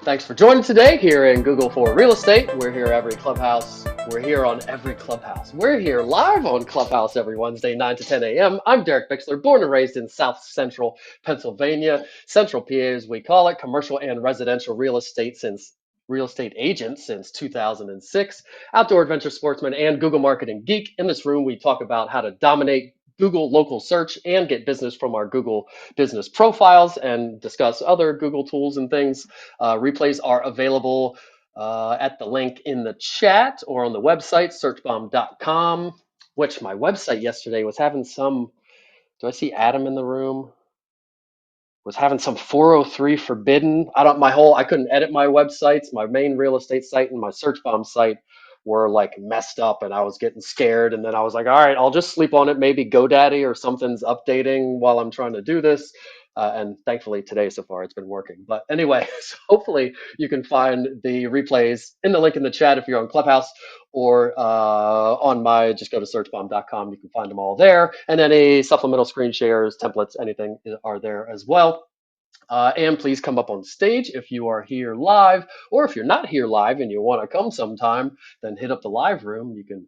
Thanks for joining today here in Google for Real Estate. We're here every Clubhouse. We're here on every Clubhouse. We're here live on Clubhouse every Wednesday, 9 to 10 a.m. I'm Derek Bixler, born and raised in South Central Pennsylvania, Central PA as we call it, commercial and residential real estate agent since 2006, outdoor adventure sportsman, and Google marketing geek. In this room, we talk about how to dominate Google local search and get business from our Google business profiles and discuss other Google tools and things. Replays are available at the link in the chat or on the website, searchbomb.com, which my website yesterday was having some, do I see Adam in the room? Was having some 403 forbidden. I couldn't edit my websites. My main real estate site and my search bomb site were like messed up and I was getting scared. And then I was like, all right, I'll just sleep on it. Maybe GoDaddy or something's updating while I'm trying to do this. And thankfully today so far it's been working. But anyway, so hopefully you can find the replays in the link in the chat if you're on Clubhouse or just go to searchbomb.com. You can find them all there. And any supplemental screen shares, templates, anything are there as well. And please come up on stage if you are here live, or if you're not here live and you want to come sometime, then hit up the live room. You can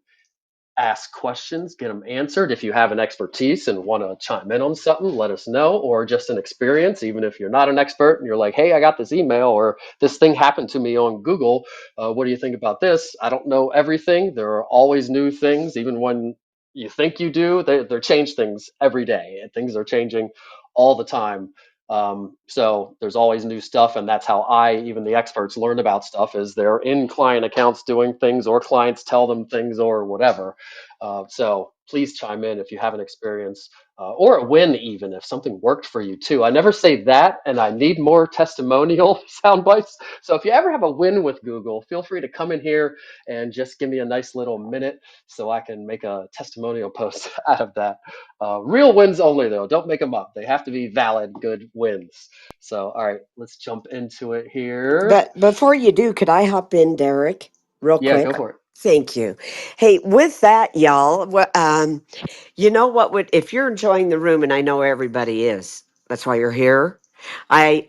ask questions, get them answered. If you have an expertise and want to chime in on something, let us know, or just an experience, even if you're not an expert and you're like, hey, I got this email or this thing happened to me on Google. What do you think about this? I don't know everything. There are always new things, even when you think you do, they change things every day. And things are changing all the time. So there's always new stuff, and that's how even the experts learn about stuff, is they're in client accounts doing things, or clients tell them things, or whatever. So please chime in if you have an experience or a win, even if something worked for you too. I never say that, and I need more testimonial sound bites. So if you ever have a win with Google, feel free to come in here and just give me a nice little minute so I can make a testimonial post out of that. Real wins only, though. Don't make them up. They have to be valid, good wins. So, all right, let's jump into it here. But before you do, could I hop in, Derek, real Yeah, quick? go for it. Thank you. Hey, with that, y'all, you know what would, if you're enjoying the room, and I know everybody is, that's why you're here. I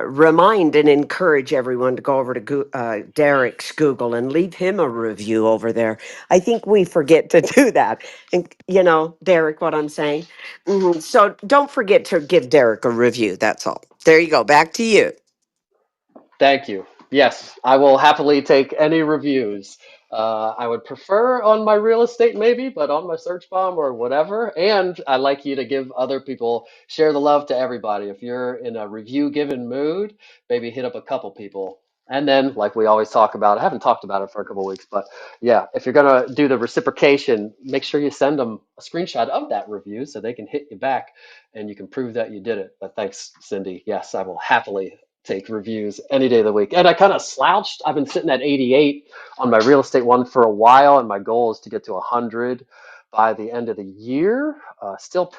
remind and encourage everyone to go over to Derek's Google and leave him a review over there. I think we forget to do that. And, Derek, what I'm saying. So don't forget to give Derek a review. That's all. There you go. Back to you. Thank you. Yes, I will happily take any reviews. I would prefer on my real estate maybe, but on my search bomb or whatever. And I like you to give other people, share the love to everybody. If you're in a review given mood, maybe hit up a couple people. And then, like we always talk about, I haven't talked about it for a couple of weeks, but yeah, if you're going to do the reciprocation, make sure you send them a screenshot of that review so they can hit you back and you can prove that you did it. But thanks, Cindy. Yes, I will happily take reviews any day of the week. And I kind of slouched. I've been sitting at 88 on my real estate one for a while, and my goal is to get to 100 by the end of the year. Still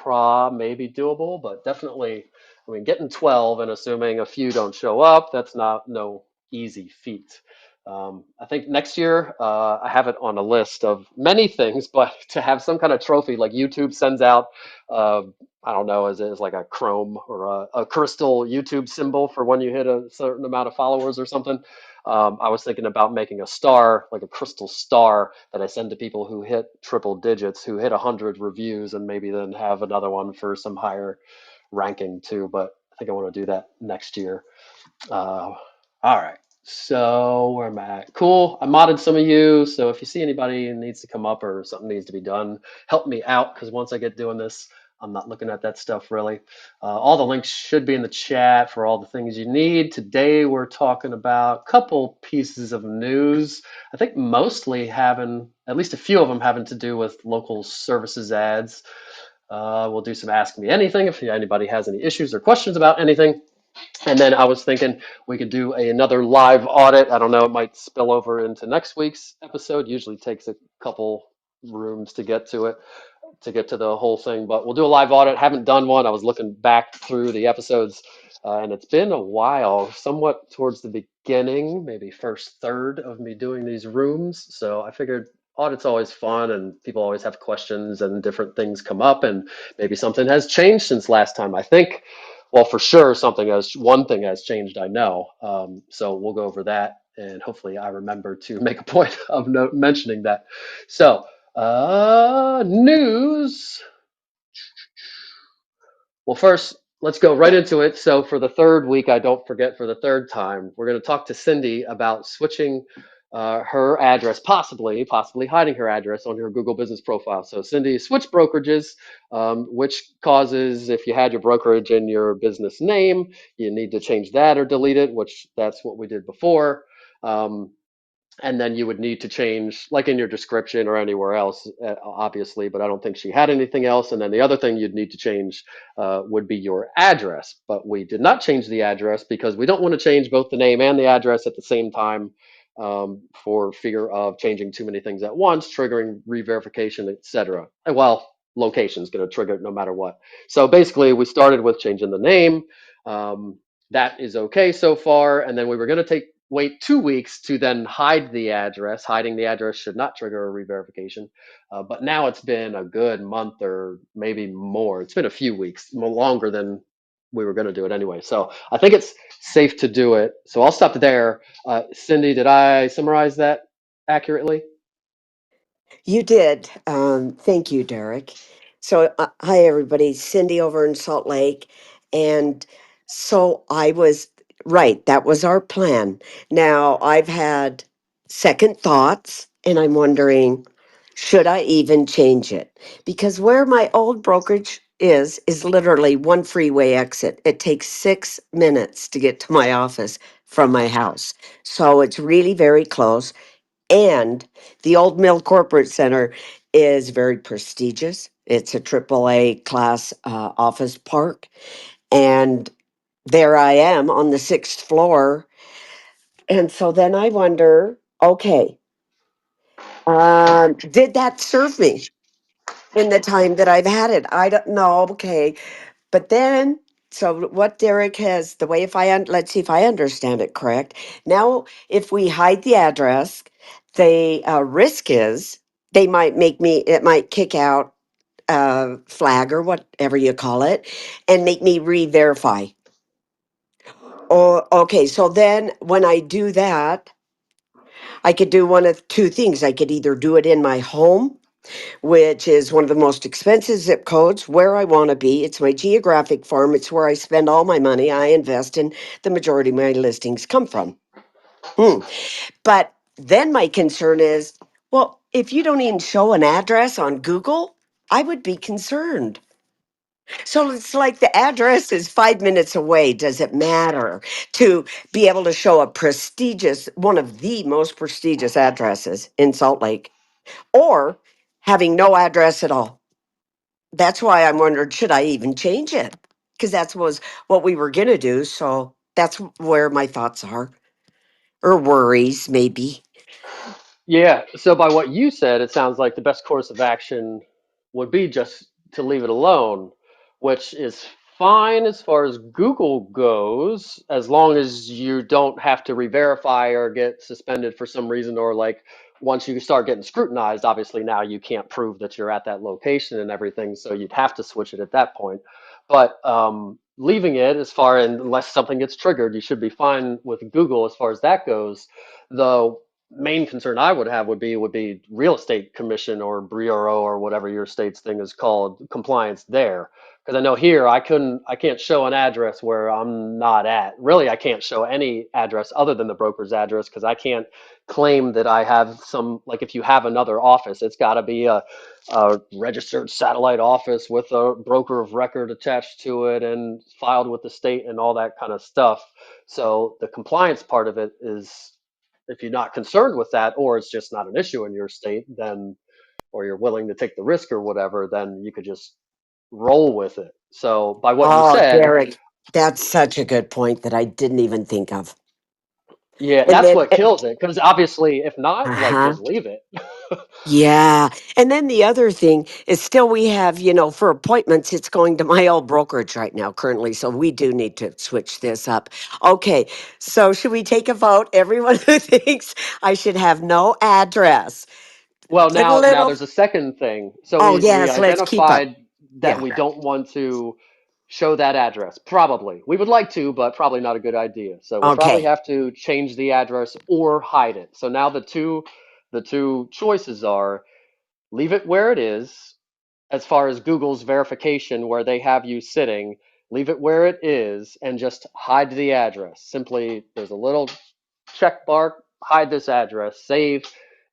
maybe doable, but definitely, I mean, getting 12 and assuming a few don't show up, that's no easy feat. I think next year, I have it on a list of many things, but to have some kind of trophy like YouTube sends out, uh, I don't know, is like a chrome or a crystal YouTube symbol for when you hit a certain amount of followers or something. I was thinking about making a star, like a crystal star that I send to people who hit triple digits, who hit 100 reviews, and maybe then have another one for some higher ranking too. But I think I want to do that next year. All right. So where am I at? Cool. I modded some of you. So if you see anybody who needs to come up or something needs to be done, help me out, because once I get doing this, I'm not looking at that stuff really. All the links should be in the chat for all the things you need. Today we're talking about a couple pieces of news. I think mostly having, at least a few of them having to do with local services ads. We'll do some Ask Me Anything if anybody has any issues or questions about anything. And then I was thinking we could do another live audit. I don't know, it might spill over into next week's episode. Usually takes a couple rooms to get to it, to get to the whole thing. But we'll do a live audit. Haven't done one. I was looking back through the episodes, and it's been a while, somewhat towards the beginning, maybe first third of me doing these rooms. So I figured audit's always fun, and people always have questions, and different things come up, and maybe something has changed since last time. I think Well, for sure, something has one thing has changed. I know. So we'll go over that, and hopefully, I remember to make a point of mentioning that. So, news. Well, first, let's go right into it. So, for the third week, I don't forget for the third time, we're going to talk to Cindy about switching her address, possibly hiding her address on her Google Business profile. So, Cindy switched brokerages, which causes, if you had your brokerage in your business name, you need to change that or delete it, which that's what we did before. Um, and then you would need to change like in your description or anywhere else, obviously, but I don't think she had anything else. And then the other thing you'd need to change would be your address, but we did not change the address because we don't want to change both the name and the address at the same time, for fear of changing too many things at once, triggering re-verification, etc. And well, location is going to trigger it no matter what. So basically we started with changing the name. um, that is okay so far, and then we were going to take wait 2 weeks to then hide the address. Hiding the address should not trigger a re-verification. But now it's been a good month or maybe more. It's been a few weeks, longer than we were going to do it anyway. So I think it's safe to do it. So I'll stop there. Cindy, did I summarize that accurately? You did. Thank you, Derek. So, hi, everybody. Cindy over in Salt Lake. And so I was right. That was our plan. Now, I've had second thoughts, and I'm wondering, should I even change it? Because where my old brokerage is literally one freeway exit. It takes 6 minutes to get to my office from my house. So it's really very close. And the Old Mill Corporate Center is very prestigious. It's a AAA class office park. And there I am on the sixth floor. And so then I wonder, okay, did that serve me in the time that I've had it? I don't know. Okay. But then, so what Derek has, the way if let's see if I understand it correct. Now, if we hide the address, the risk is they might it might kick out flag or whatever you call it and make me re-verify. Oh, okay. So then when I do that, I could do one of two things. I could either do it in my home, which is one of the most expensive zip codes where I want to be. It's my geographic farm. It's where I spend all my money. I invest in the majority of my listings come from. Hmm. But then my concern is, well, if you don't even show an address on Google, I would be concerned. So it's like the address is 5 minutes away. Does it matter to be able to show a prestigious, one of the most prestigious addresses in Salt Lake, or having no address at all? That's why I'm wondering, should I even change it? Because that was what we were going to do. So that's where my thoughts are, or worries, maybe. Yeah, so by what you said, it sounds like the best course of action would be just to leave it alone, which is fine as far as Google goes, as long as you don't have to re-verify or get suspended for some reason, or like once you start getting scrutinized, obviously now you can't prove that you're at that location and everything, so you'd have to switch it at that point. But leaving it as far unless something gets triggered, you should be fine with Google as far as that goes. The main concern I would be real estate commission or bureau or whatever your state's thing is called, compliance there. Because I know here I can't show an address where I'm not at. Really, I can't show any address other than the broker's address because I can't claim that I have some, like if you have another office, it's got to be a registered satellite office with a broker of record attached to it and filed with the state and all that kind of stuff. So the compliance part of it is, if you're not concerned with that, or it's just not an issue in your state, then, or you're willing to take the risk or whatever, then you could just roll with it. So by what you Oh, said, Derek, that's such a good point that I didn't even think of. yeah, And that's then, what kills it. Because obviously, if not, like uh-huh. just leave it. Yeah. And then the other thing is still we have, for appointments, it's going to my old brokerage right now currently. So we do need to switch this up. Okay. So should we take a vote? Everyone who thinks I should have no address. Well, Get a now little. there's a second thing. So Oh, we yes. Let's keep up. identified that Yeah. we don't want to. show that address. Probably. We would like to, but probably not a good idea. So we'll probably Okay. have to change the address or hide it. So now the two choices are leave it where it is as far as Google's verification where they have you sitting, leave it where it is and just hide the address. Simply there's a little check mark, hide this address, save,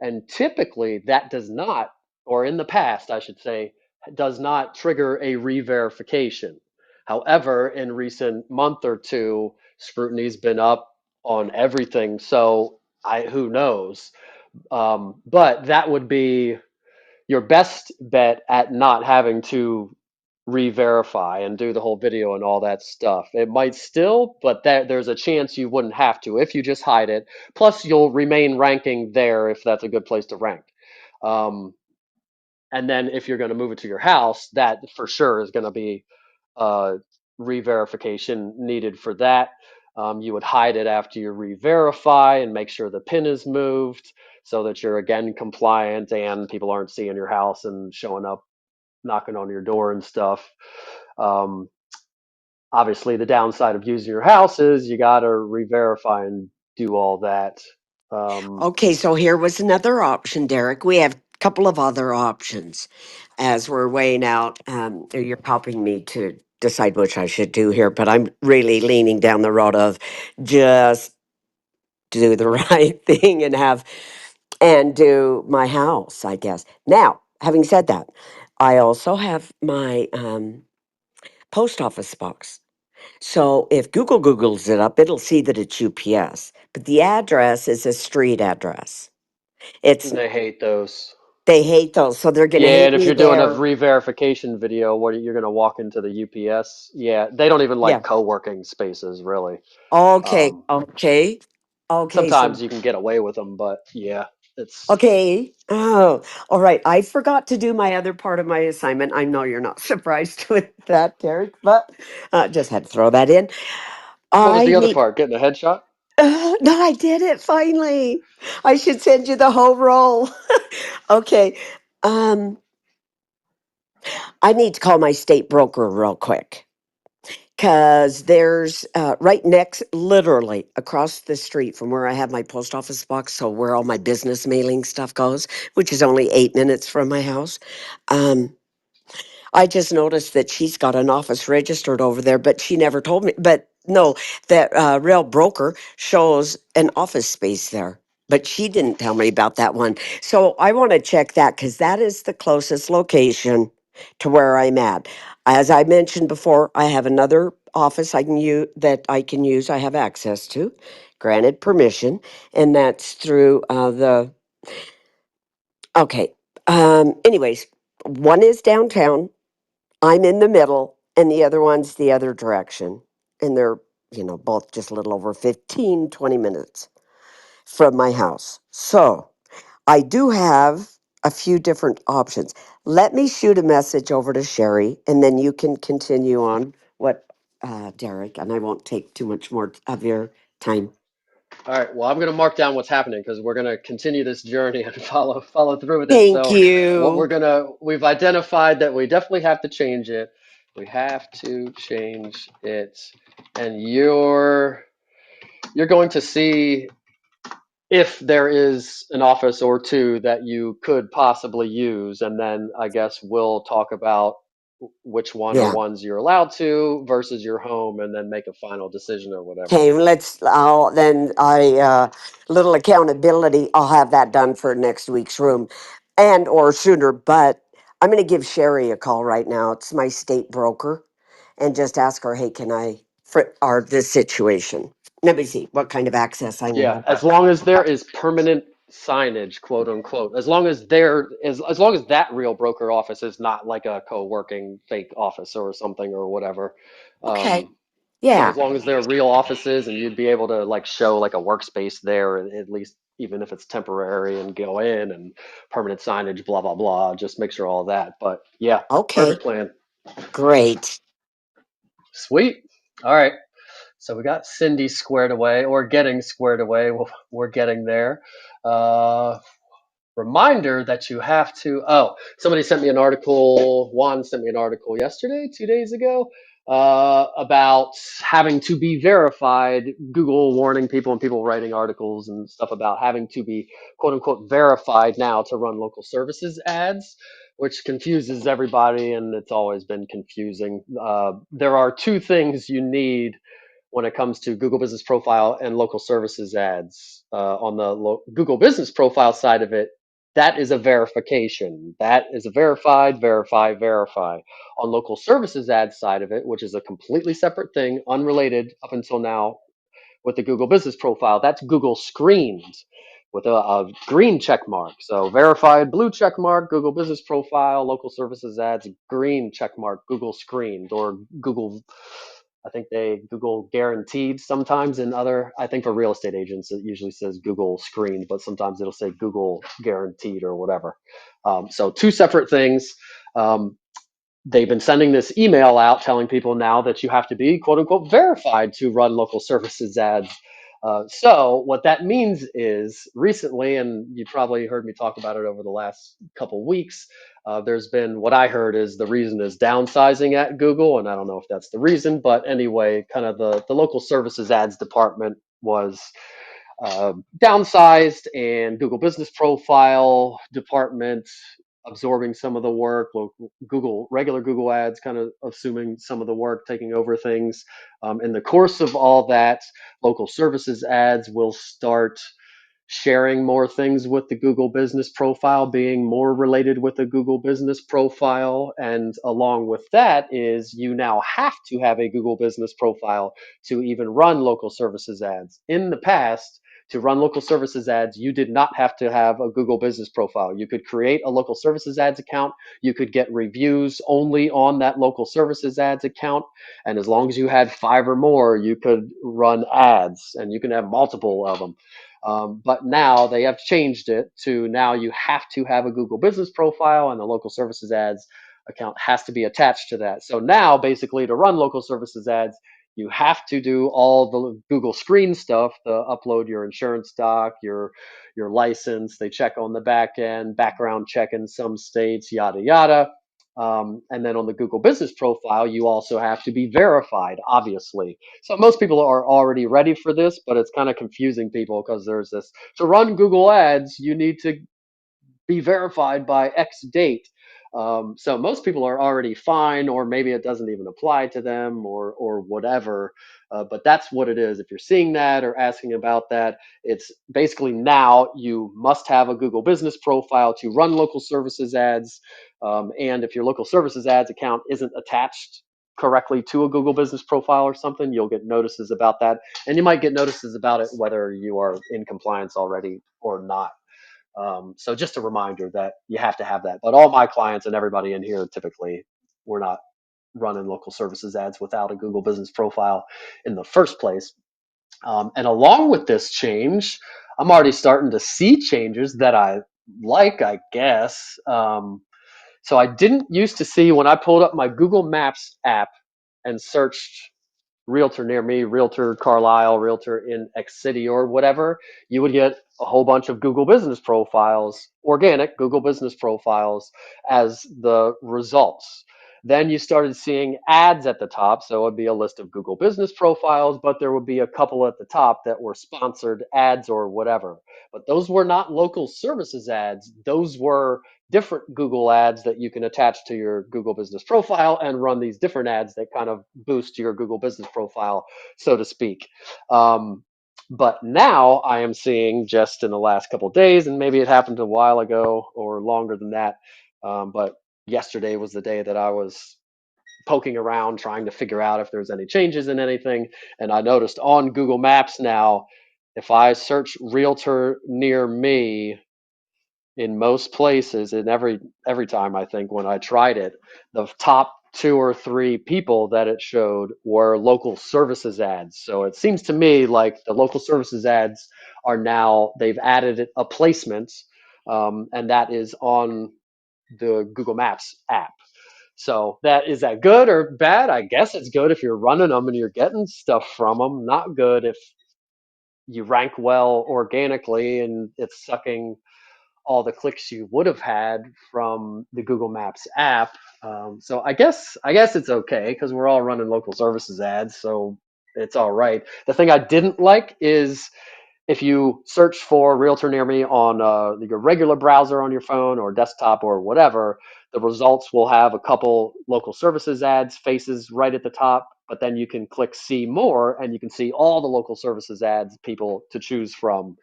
and typically that does not, or in the past, I should say, does not trigger a re-verification. However, in recent month or two, scrutiny's been up on everything, so who knows? But that would be your best bet at not having to re-verify and do the whole video and all that stuff. It might still, but there's a chance you wouldn't have to if you just hide it. Plus, you'll remain ranking there if that's a good place to rank. Um, and then if you're going to move it to your house, that for sure is going to be uh, re-verification needed for that. You would hide it after you re-verify and make sure the pin is moved so that you're again compliant and people aren't seeing your house and showing up knocking on your door and stuff. Um, Obviously, the downside of using your house is you got to re-verify and do all that. Um, Okay, so here was another option, Derek. We have a couple of other options as we're weighing out. You're helping me to decide which I should do here, but I'm really leaning down the road of just do the right thing and have and do my house, I guess. Now, having said that, I also have my post office box. So if Google Googles it up, it'll see that it's UPS, but the address is a street address. It's they hate those. They hate those, so they're going to Yeah, hate and if me you're doing a there. re-verification video, what you're going to walk into the UPS? Yeah, they don't even like Yeah. co-working spaces, really. Okay. Um, Okay. Okay. So, Sometimes you can get away with them, but yeah, it's okay. Oh, all right. I forgot to do my other part of my assignment. I know you're not surprised with that, Derek, but just had to throw that in. what was I the other need. part? Getting a headshot? No, I did it finally. I should send you the whole roll. Okay. Um, I need to call my state broker real quick. Because there's right next, literally across the street from where I have my post office box, so where all my business mailing stuff goes, which is only 8 minutes from my house. Um, I just noticed that she's got an office registered over there, but she never told me. But no, that real broker shows an office space there, but she didn't tell me about that one. So I want to check that because that is the closest location to where I'm at. As I mentioned before, I have another office I can use that I can use. I have access to, granted permission, and that's through the. Okay. Anyways, one is downtown. I'm in the middle, and the other one's the other direction. And they're, both just a little over 15, 20 minutes from my house. So I do have a few different options. Let me shoot a message over to Sherry, and then you can continue on what, Derek, and I won't take too much more of your time. All right. Well, I'm going to mark down what's happening because we're going to continue this journey and follow through with it. Thank So, you. we've identified that we definitely have to change it. We have to change it, and you're going to see if there is an office or two that you could possibly use, and then I guess we'll talk about which one or Yeah. ones you're allowed to versus your home, and then make a final decision or whatever. Okay, little accountability. I'll have that done for next week's room and or sooner, but I'm going to give Sherry a call right now. It's my state broker and just ask her, hey, can I, for our, this situation? Let me see what kind of access I Yeah, need. as long as there is permanent signage, quote unquote, as long as that real broker office is not like a co-working fake office or something or whatever. Okay. Um, so Yeah. as long as they're real offices and you'd be able to like show like a workspace there, at least even if it's temporary and go in and permanent signage, blah blah blah, just make sure all that. But yeah, Okay. perfect plan. Great. Sweet. All right. So we got Cindy squared away or getting squared away. We're getting there. Uh, Reminder that you have to. Oh, somebody sent me an article. Juan sent me an article yesterday, 2 days ago. about having to be verified. Google warning people and people writing articles and stuff about having to be quote unquote verified now to run local services ads, which confuses everybody, and it's always been confusing. There are two things you need when it comes to Google Business Profile and local services ads. On the Google Business Profile side of it, that is a verification. That is a verified, verify, verify. On local services ad side of it, which is a completely separate thing, unrelated up until now with the Google Business Profile, that's Google screened with a green check mark. So verified blue check mark, Google Business Profile, local services ads, green check mark, Google screened, or Google, I think they Google guaranteed sometimes. In other, I think for real estate agents, it usually says Google screened, but sometimes it'll say Google guaranteed or whatever. So two separate things. Um, they've been sending this email out telling people now that you have to be quote unquote verified to run local services ads. So what that means is recently, and you probably heard me talk about it over the last couple weeks, there's been what I heard is the reason is downsizing at Google, and I don't know if that's the reason, but anyway, kind of the local services ads department was downsized, and Google Business Profile department absorbing some of the work. Google regular Google Ads kind of assuming some of the work, taking over things. In the course of all that, local services ads will start sharing more things with the Google Business Profile, being more related with the Google Business Profile. And along with that is you now have to have a Google Business Profile to even run local services ads. In the past, to run local services ads, you did not have to have a Google Business Profile. You could create a local services ads account. You could get reviews only on that local services ads account. And as long as you had 5 or more, you could run ads, and you can have multiple of them. But now they have changed it to now you have to have a Google Business Profile, and the local services ads account has to be attached to that. So now basically to run local services ads, you have to do all the Google screen stuff, the upload your insurance doc, your license. They check on the back end, background check in some states, yada yada. And then on the Google Business Profile, you also have to be verified, obviously. So most people are already ready for this, but it's kind of confusing people because there's this to run Google Ads, you need to be verified by X date. So most people are already fine, or maybe it doesn't even apply to them, or whatever. But that's what it is. If you're seeing that or asking about that, it's basically now you must have a Google Business Profile to run local services ads. And if your local services ads account isn't attached correctly to a Google Business Profile or something, you'll get notices about that, and you might get notices about it whether you are in compliance already or not. So just a reminder that you have to have that. But all my clients and everybody in here, typically, we're not running local services ads without a Google Business Profile in the first place. And along with this change, I'm already starting to see changes that I like, I guess. So I didn't used to see when I pulled up my Google Maps app and searched realtor near me, realtor Carlisle, realtor in X city or whatever, you would get a whole bunch of Google business profiles, organic Google business profiles as the results. Then you started seeing ads at the top. So it would be a list of Google business profiles, but there would be a couple at the top that were sponsored ads or whatever. But those were not local services ads. Those were different Google ads that you can attach to your Google business profile and run these different ads that kind of boost your Google business profile, so to speak. But now I am seeing just in the last couple of days, and maybe it happened a while ago or longer than that, but yesterday was the day that I was poking around trying to figure out if there's any changes in anything. And I noticed on Google Maps now, if I search realtor near me, in most places, and every time I think when I tried it, the top 2 or 3 people that it showed were local services ads. So it seems to me like the local services ads are now they've added a placement, and that is on the Google Maps app. So that is that good or bad? I guess it's good if you're running them and you're getting stuff from them. Not good if you rank well organically and it's sucking all the clicks you would have had from the Google Maps app. So I guess it's okay because we're all running local services ads, so it's all right. The thing I didn't like is if you search for Realtor Near Me on your regular browser on your phone or desktop or whatever, the results will have a couple local services ads faces right at the top, but then you can click see more and you can see all the local services ads people to choose from.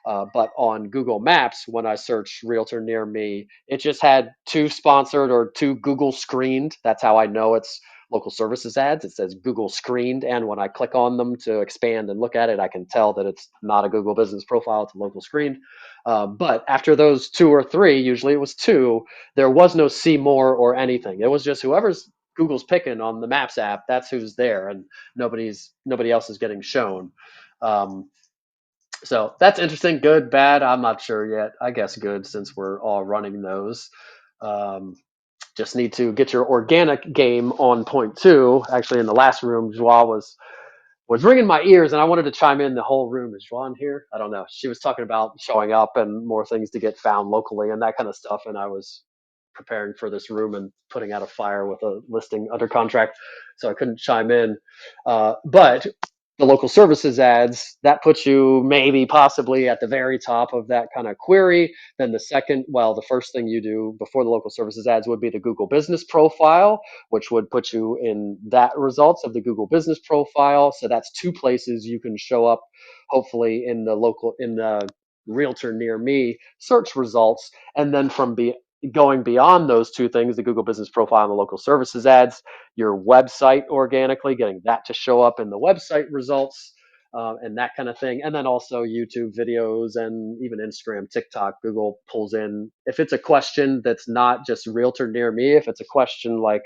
But on Google Maps, when I searched Realtor Near Me, it just had two sponsored or two Google screened. That's how I know it's local services ads. It says Google screened, and when I click on them to expand and look at it, I can tell that it's not a Google business profile, it's a local screened. But after those two or three, usually it was two, there was no see more or anything. It was just whoever's Google's picking on the Maps app, that's who's there, and nobody else is getting shown. Um, so that's interesting. Good, bad. I'm not sure yet. I guess good since we're all running those. Um, just need to get your organic game on point two. Actually, in the last room, Joie was ringing my ears, and I wanted to chime in. The whole room is Joan here. I don't know. She was talking about showing up and more things to get found locally and that kind of stuff. And I was preparing for this room and putting out a fire with a listing under contract, so I couldn't chime in. But the local services ads, that puts you maybe possibly at the very top of that kind of query. Then the first thing you do before the local services ads would be the Google business profile, which would put you in that results of the Google business profile. So that's two places you can show up, hopefully in the Realtor Near Me search results. And then going beyond those two things, the Google business profile and the local services ads, your website organically, getting that to show up in the website results, and that kind of thing. And then also YouTube videos and even Instagram, TikTok, Google pulls in. If it's a question that's not just Realtor Near Me, if it's a question like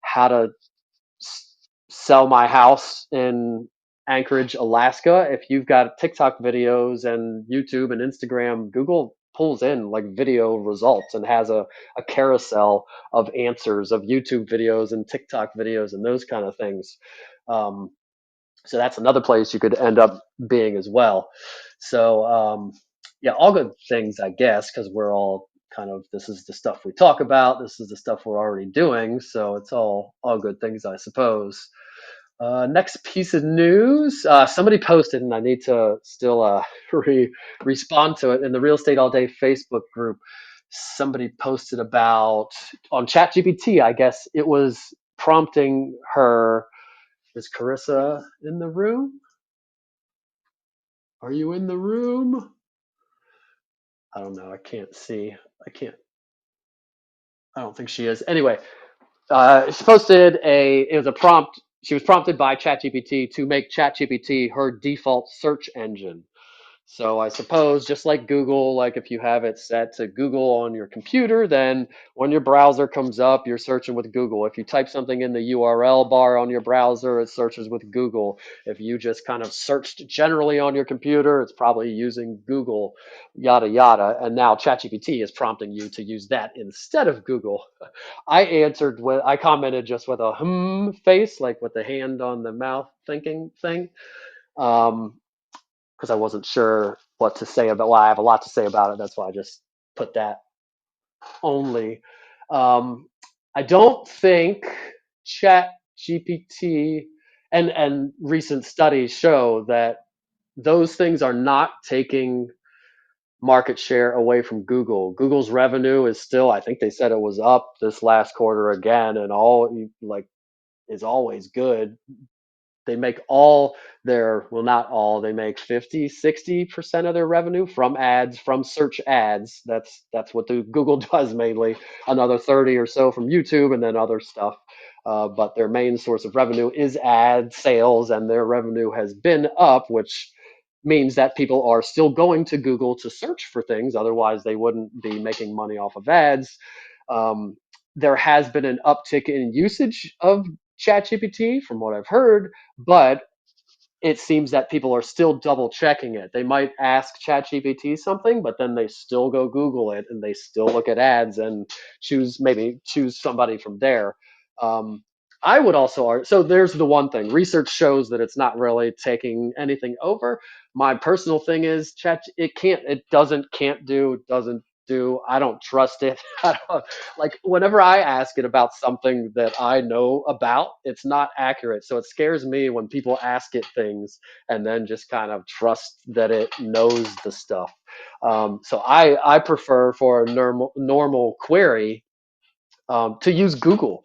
how to sell my house in Anchorage, Alaska, if you've got TikTok videos and YouTube and Instagram, Google pulls in like video results and has a carousel of answers of YouTube videos and TikTok videos and those kind of things. Um, so that's another place you could end up being as well. So yeah, all good things, I guess, because we're all kind of, this is the stuff we talk about. This is the stuff we're already doing. So it's all good things, I suppose. Next piece of news. Somebody posted, and I need to still respond to it in the Real Estate All Day Facebook group. Somebody posted about on ChatGPT. I guess it was prompting her. Is Carissa in the room? Are you in the room? I don't know. I can't see. I can't. I don't think she is. Anyway, she posted it was a prompt. She was prompted by ChatGPT to make ChatGPT her default search engine. So I suppose just like Google, like if you have it set to Google on your computer, then when your browser comes up, you're searching with Google. If you type something in the URL bar on your browser, it searches with Google. If you just kind of searched generally on your computer, it's probably using Google, yada yada. And now ChatGPT is prompting you to use that instead of Google. I commented just with a face, like with the hand on the mouth thinking thing. Um, because I wasn't sure what to say about. Well, I have a lot to say about it. That's why I just put that only. Um, I don't think Chat GPT and recent studies show that those things are not taking market share away from Google. Google's revenue is still, I think they said it was up this last quarter again, and all like is always good. They make all their, well, not all, they make 50-60% of their revenue from ads, from search ads. That's what the Google does mainly. Another 30 or so from YouTube, and then other stuff. But their main source of revenue is ad sales, and their revenue has been up, which means that people are still going to Google to search for things. Otherwise, they wouldn't be making money off of ads. Um, there has been an uptick in usage of ChatGPT, from what I've heard, but it seems that people are still double checking it. They might ask ChatGPT something, but then they still go Google it and they still look at ads and maybe choose somebody from there. Um, I would also argue, so there's the one thing. Research shows that it's not really taking anything over. My personal thing is can't do, doesn't do. I don't trust it. I don't, like whenever I ask it about something that I know about, it's not accurate. So it scares me when people ask it things and then just kind of trust that it knows the stuff. So I prefer for a normal query to use Google.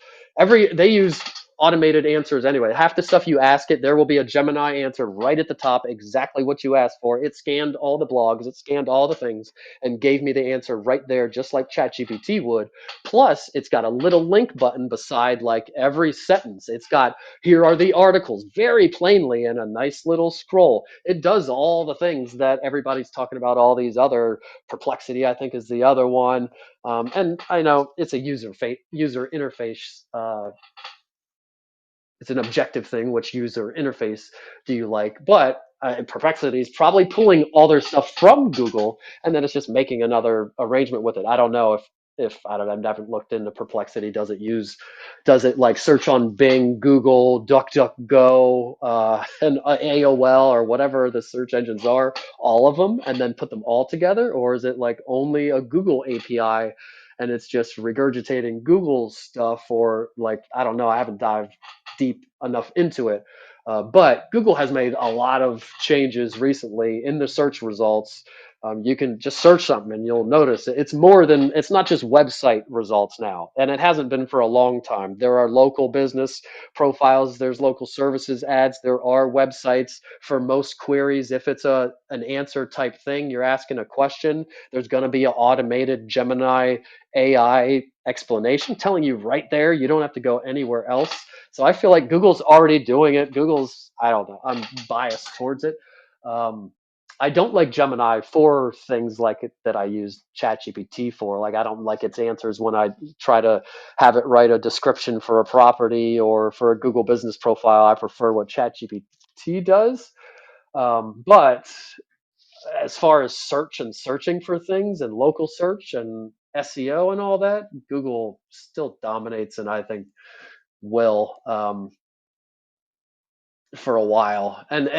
They use automated answers anyway. Half the stuff you ask it, there will be a Gemini answer right at the top, exactly what you asked for. It scanned all the blogs, it scanned all the things, and gave me the answer right there, just like ChatGPT would. Plus, it's got a little link button beside like every sentence. It's got here are the articles very plainly in a nice little scroll. It does all the things that everybody's talking about. All these other Perplexity, I think, is the other one, and I know it's a user interface. It's an objective thing. Which user interface do you like? But Perplexity is probably pulling all their stuff from Google, and then it's just making another arrangement with it. I don't know if I don't know, I've never looked into Perplexity. Does it like search on Bing, Google, DuckDuckGo, and AOL or whatever the search engines are, all of them, and then put them all together, or is it like only a Google API? And it's just regurgitating Google stuff, or like I don't know. I haven't dived deep enough into it. But Google has made a lot of changes recently in the search results. You can just search something and you'll notice it's more than it's not just website results now, and it hasn't been for a long time. There are local business profiles, there's local services ads, there are websites for most queries. If it's an answer type thing, you're asking a question, there's going to be an automated Gemini AI explanation telling you right there. You don't have to go anywhere else. So I feel like Google's already doing it. I don't know, I'm biased towards it. Um, I don't like Gemini for things like it that I use ChatGPT for. Like I don't like its answers when I try to have it write a description for a property or for a Google business profile. I prefer what ChatGPT does. But as far as search and searching for things and local search and SEO and all that, Google still dominates, and I think will for a while. And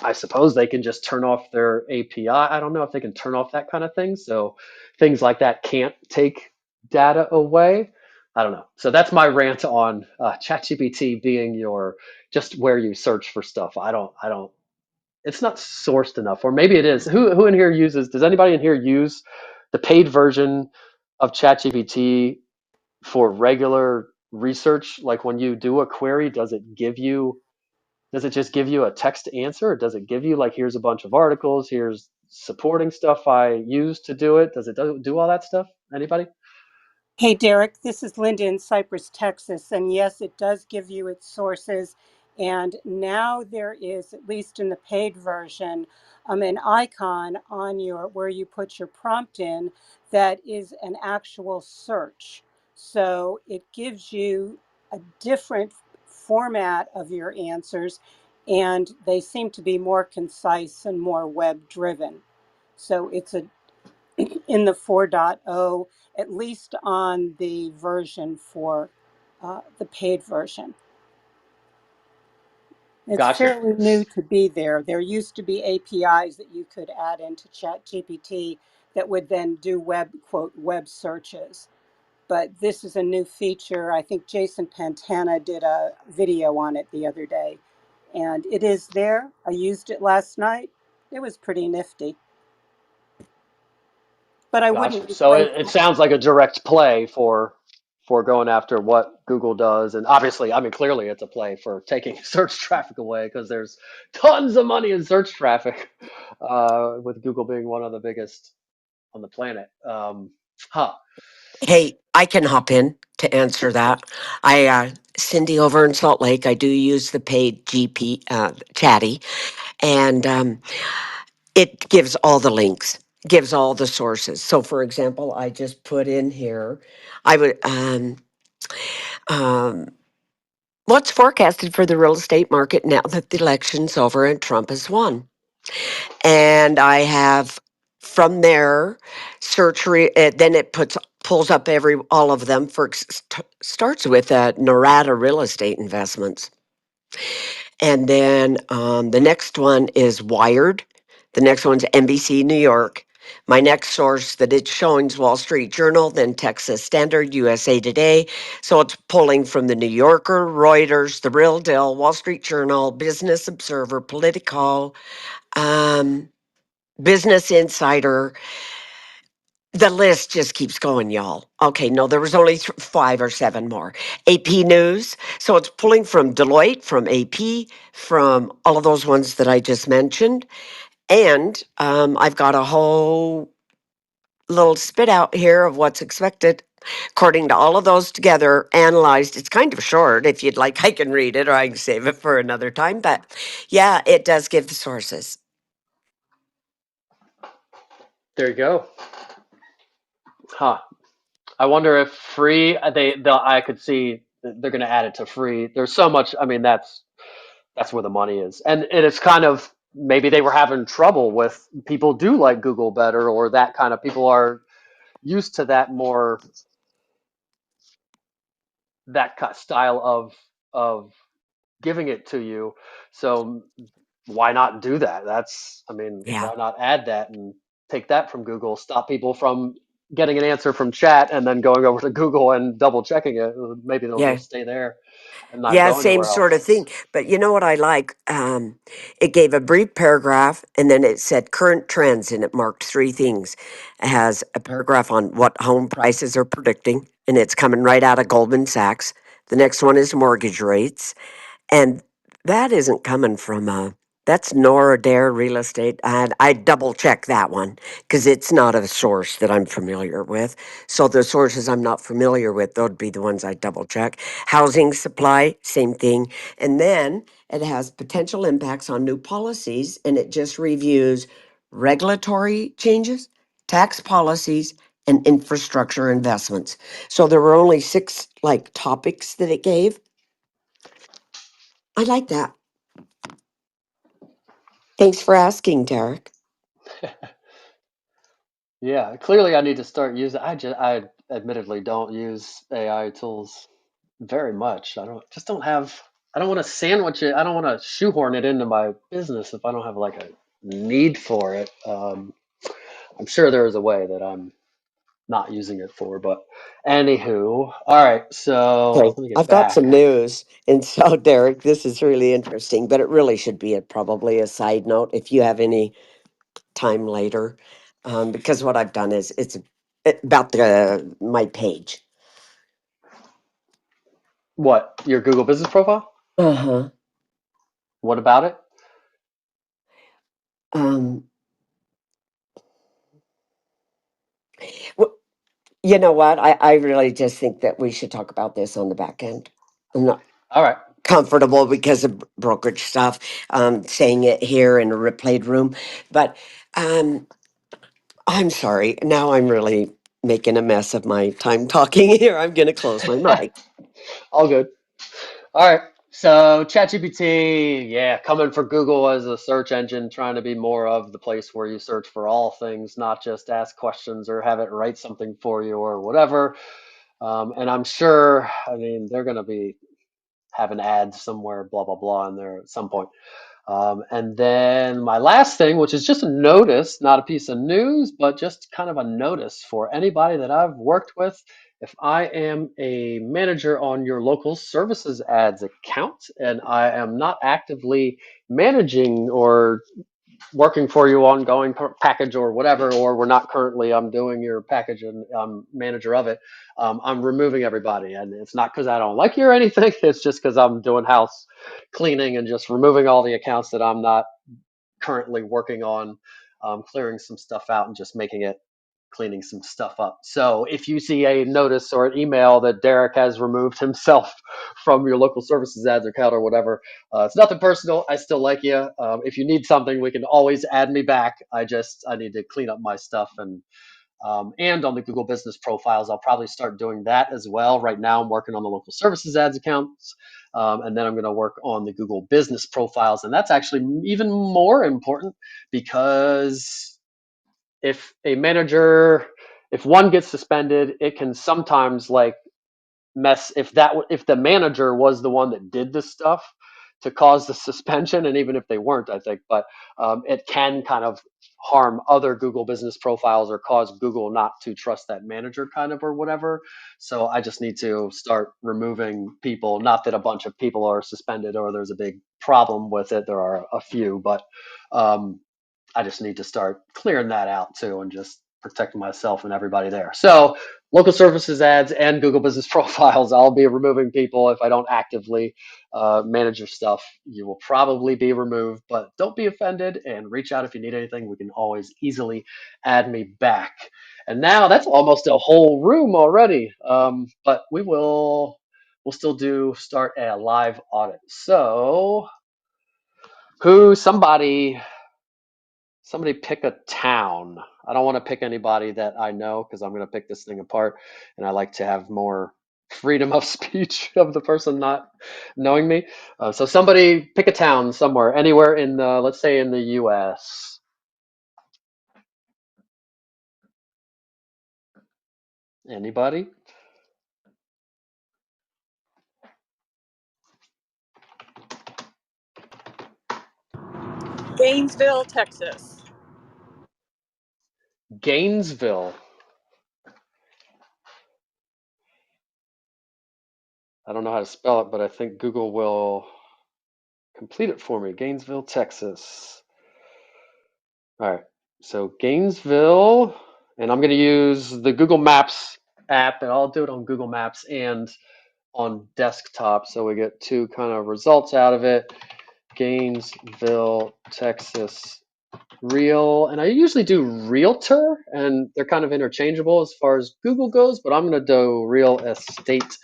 I suppose they can just turn off their API. I don't know if they can turn off that kind of thing. So things like that can't take data away. I don't know. So that's my rant on ChatGPT being your just where you search for stuff. I don't. It's not sourced enough, or maybe it is. Who in here uses? Does anybody in here use the paid version of ChatGPT for regular research? Like when you do a query, does it just give you a text answer, or does it give you like here's a bunch of articles, here's supporting stuff I use to do it? Does it do all that stuff? Anybody? Hey, Derek, this is Linda in Cypress, Texas. And yes, it does give you its sources. And now there is, at least in the paid version, an icon on your where you put your prompt in that is an actual search. So it gives you a different format of your answers, and they seem to be more concise and more web driven. So it's a in the 4.0, at least on the version for the paid version. It's Gotcha. fairly new to be there. There used to be APIs that you could add into ChatGPT that would then do web searches. But this is a new feature. I think Jason Pantana did a video on it the other day, and it is there. I used it last night. It was pretty nifty, but I wouldn't Gotcha. So replace it sounds like a direct play for going after what Google does, and obviously, I mean, clearly, it's a play for taking search traffic away because there's tons of money in search traffic, with Google being one of the biggest on the planet. Huh. Hey, I can hop in to answer that. Cindy over in Salt Lake, I do use the paid GP Chatty, and it gives all the links, gives all the sources. So, for example, I just put in here, I would um, what's forecasted for the real estate market now that the election's over and Trump has won, and I have from there then it pulls up every all of them starts with Norada real estate investments, and then the next one is Wired, the next one's NBC New York, My next source that it's showing is Wall Street Journal, then Texas Standard, USA Today. So it's pulling from the New Yorker, Reuters, The Real Deal, Wall Street Journal, Business Observer, Politico, um, Business Insider. The list just keeps going, y'all. Okay, no, there was only 5 or 7 more. AP News. So it's pulling from Deloitte, from AP, from all of those ones that I just mentioned. And I've got a whole little spit out here of what's expected. According to all of those together, analyzed, it's kind of short. If you'd like, I can read it or I can save it for another time. But yeah, it does give the sources. There you go. Huh. I wonder if free I could see they're going to add it to free. There's so much. I mean, that's where the money is, and it's kind of maybe they were having trouble with people do like Google better or that kind of people are used to that more that style of giving it to you. So why not do that? That's I mean, Yeah, why not add that and take that from Google? Stop people from getting an answer from chat and then going over to Google and double checking it. Maybe they'll yeah. just stay there and not Yeah, go same anywhere sort of else. thing. But you know what I like? It gave a brief paragraph and then it said current trends and it marked 3 things. It has a paragraph on what home prices are predicting, and it's coming right out of Goldman Sachs. The next one is mortgage rates. And that isn't coming from that's Nora Dare Real Estate. And I double check that one because it's not a source that I'm familiar with. So the sources I'm not familiar with, those would be the ones I double check. Housing supply, same thing. And then it has potential impacts on new policies, and it just reviews regulatory changes, tax policies, and infrastructure investments. So there were only 6 like topics that it gave. I like that. Thanks for asking, Derek. Yeah, clearly I need to start using. I admittedly don't use AI tools very much. I don't have. I don't want to sandwich it. I don't want to shoehorn it into my business if I don't have like a need for it. I'm sure there is a way that I'm not using it for, but anywho, all right. So Okay, let me get I've got back. some news. And so, Derek, this is really interesting, but it really should be probably a side note if you have any time later. Because what I've done is it's about my page. What your Google Business profile? Uh huh. What about it? Um, wh- you know what? I really just think that we should talk about this on the back end. I'm not All right. comfortable because of brokerage stuff, saying it here in a replayed room. But um, I'm sorry. Now I'm really making a mess of my time talking here. I'm going to close my mic. All good. All right. So ChatGPT, yeah, coming for Google as a search engine, trying to be more of the place where you search for all things, not just ask questions or have it write something for you or whatever. And I'm sure, I mean, they're going to be having ads somewhere, blah, blah, blah, in there at some point. And then my last thing, which is just a notice, not a piece of news, but just kind of a notice for anybody that I've worked with. If I am a manager on your local services ads account and I am not actively managing or working for you ongoing package or whatever, or we're not currently, I'm doing your package and I'm manager of it, I'm removing everybody. And it's not because I don't like you or anything. It's just because I'm doing house cleaning and just removing all the accounts that I'm not currently working on, clearing some stuff out and just making it cleaning some stuff up. So if you see a notice or an email that Derek has removed himself from your local services ads account or whatever, it's nothing personal. I still like you. If you need something, we can always add me back. I need to clean up my stuff and on the Google business profiles, I'll probably start doing that as well. Right now, I'm working on the local services ads accounts, and then I'm going to work on the Google business profiles. And that's actually even more important because if a manager, if one gets suspended, it can sometimes like mess if the manager was the one that did this stuff to cause the suspension, and even if they weren't, I think, but it can kind of harm other Google business profiles or cause Google not to trust that manager kind of or whatever. So I just need to start removing people. Not that a bunch of people are suspended or there's a big problem with it. There are a few, but um, I just need to start clearing that out too and just protecting myself and everybody there. So local services ads and Google business profiles, I'll be removing people if I don't actively manage your stuff. You will probably be removed, but don't be offended and reach out if you need anything. We can always easily add me back. And now that's almost a whole room already. But we'll still do start a live audit. So somebody pick a town. I don't want to pick anybody that I know because I'm going to pick this thing apart, and I like to have more freedom of speech of the person not knowing me. So somebody pick a town somewhere, anywhere in the, let's say in the U.S. Anybody? Gainesville, Texas. Gainesville. I don't know how to spell it, but I think Google will complete it for me. Gainesville, Texas. All right. So Gainesville, and I'm going to use the Google Maps app, and I'll do it on Google Maps and on desktop, so we get two kind of results out of it. Gainesville, Texas, real, and I usually do realtor, and they're kind of interchangeable as far as Google goes, but I'm going to do real estate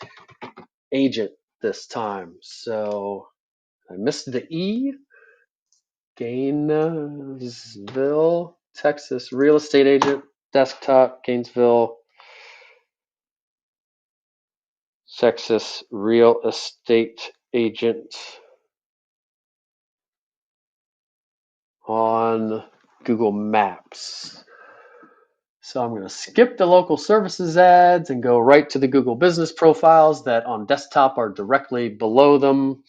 agent this time. So I missed the E. Gainesville, Texas, real estate agent, desktop, Gainesville, Texas, real estate agent on Google Maps. So I'm going to skip the local services ads and go right to the Google business profiles that on desktop are directly below them.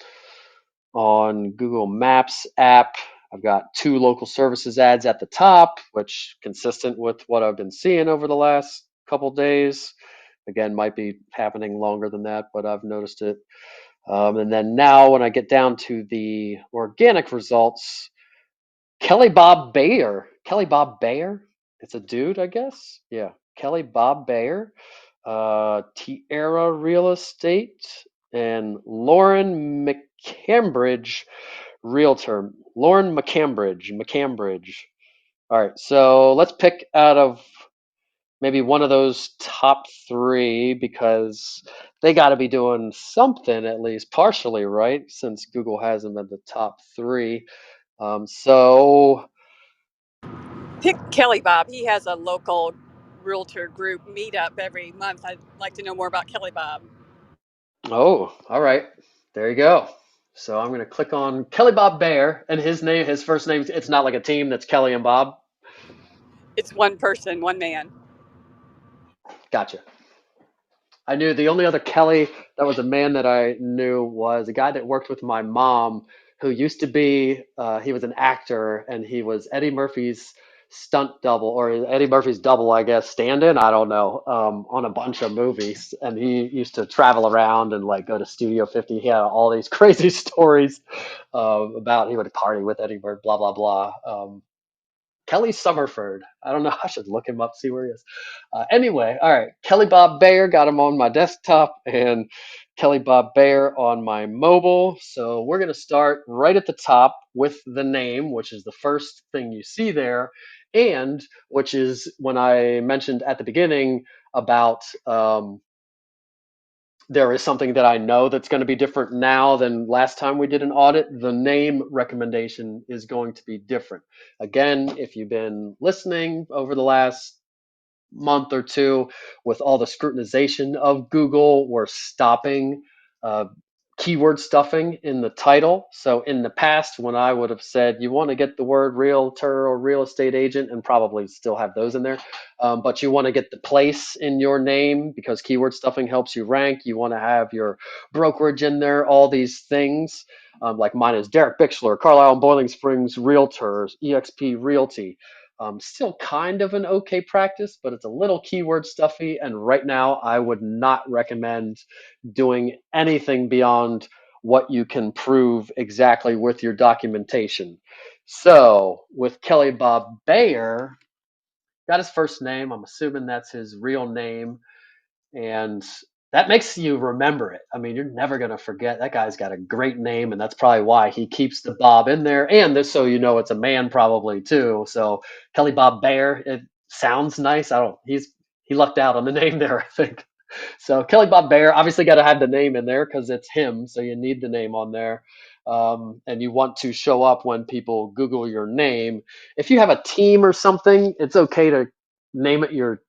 On Google Maps app, I've got two local services ads at the top, which consistent with what I've been seeing over the last couple days. Again, might be happening longer than that, but I've noticed it. And then now when I get down to the organic results, Kelly Bob Bayer. Kelly Bob Bayer? It's a dude, I guess. Yeah. Kelly Bob Bayer. Tierra Real Estate. And Lauren McCambridge, Realtor. Lauren McCambridge. All right. So let's pick out of maybe one of those top three because they got to be doing something at least partially, right? Since Google has them at the top three. So Pick Kelly Bob. He has a local realtor group meetup every month. I'd like to know more about Kelly Bob. Oh, all right. There you go. So I'm going to click on Kelly Bob Bear, and his first name, it's not like a team that's Kelly and Bob. It's one person, one man. Gotcha. I knew the only other Kelly that was a man that I knew was a guy that worked with my mom who used to be, he was an actor and he was Eddie Murphy's stunt double or Eddie Murphy's double, I guess, stand in, I don't know, on a bunch of movies. And he used to travel around and like go to Studio 50. He had all these crazy stories about he would party with Eddie Murphy, blah, blah, blah. Kelly Summerford. I don't know. I should look him up, see where he is. Anyway, all right. Kelly Bob Bayer got him on my desktop and Kelly Bob Bayer on my mobile. So we're going to start right at the top with the name, which is the first thing you see there, and which is when I mentioned at the beginning about there is something that I know that's going to be different now than last time we did an audit. The name recommendation is going to be different. Again, if you've been listening over the last month or two with all the scrutinization of Google, we're stopping uh, keyword stuffing in the title. So in the past, when I would have said you want to get the word realtor or real estate agent and probably still have those in there, but you want to get the place in your name because keyword stuffing helps you rank. You want to have your brokerage in there, all these things. Like mine is Derek Bixler, Carlisle and Boiling Springs Realtors, EXP Realty. Still kind of an okay practice, but it's a little keyword stuffy. And right now, I would not recommend doing anything beyond what you can prove exactly with your documentation. So with Kelly Bob Bayer, got his first name. I'm assuming that's his real name. And that makes you remember it. I mean, you're never going to forget. That guy's got a great name, and that's probably why he keeps the Bob in there. And this, so you know, it's a man probably too. So Kelly Bob Bear, it sounds nice. I don't. He lucked out on the name there, I think. So Kelly Bob Bear, obviously got to have the name in there because it's him. So you need the name on there. And you want to show up when people Google your name. If you have a team or something, it's okay to name it your